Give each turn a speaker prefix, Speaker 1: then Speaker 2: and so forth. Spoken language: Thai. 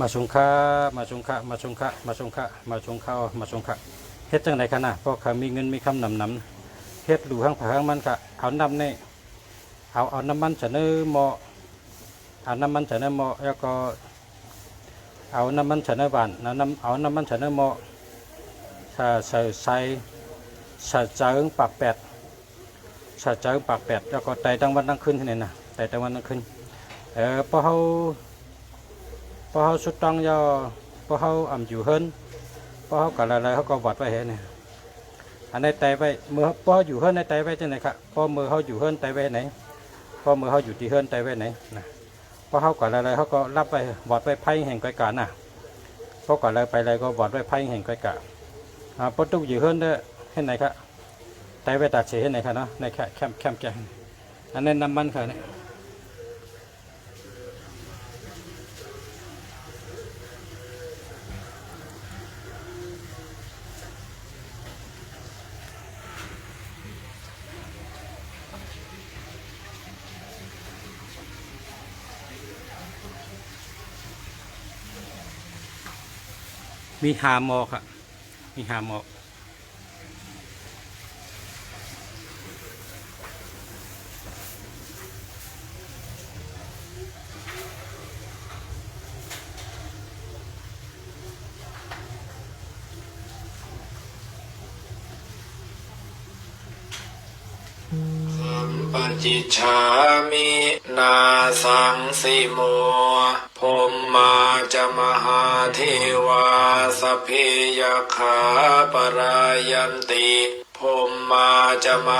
Speaker 1: มาชงค่ามาชงค่ามาชงค่ามาชงค่ามาชงข้าวมาชงค่าเฮ็ดจังไดคะนะเพราะเขามีเงินมีคำนำเฮ็ดดูห้างผาห้างมันค่ะเอาน้ำนี่เอาน้ำมันเสนอหม้อเอาน้ำมันเสนอหม้อแล้วก็เอาน้ำมันเสนอหวานเอาน้ำมันเสนอหม้อใส่เจิงปากแปดใส่เจิงปากแปดแล้วก็ไต่ตั้งวันตั้งคืนที่นี่นะไต่ตั้งวันตั้งคืนพอเขาสุดตังยอพอเขาอยู่เฮิรนพอเขาก็อะไรเขาก็วัดไว้เห็นเนี่ยอันนี้ไต่ไว้เมื่อพออยู่เฮิรนในไต่ไว้ที่ไหนครับพอมือเขาอยู่เฮิรนไต่ไว้ไหนพอมือเขาอยู่ที่เฮิรนไต่ไว้ไหนนะพอเขาก็อะไรเขาก็รับไปวัดไว้ไพ่แห่งไกลกันนะพอก็อะไรไปอะไรก็วัดไว้ไพ่แห่งไกลกันพอตุกอยู่เฮิรนได้เห็นไหนครับไต่ไว้ตัดเสียเห็นไหนครับเนาะในแคมแกงอันนี้น้ำมันค่ะเนี่ยมีหาหมอครับมีหาหมอ
Speaker 2: ปจิชามินาสังสิโมพมมาจะมหาเทวาสพเพยขาปรายันติพมมาจะม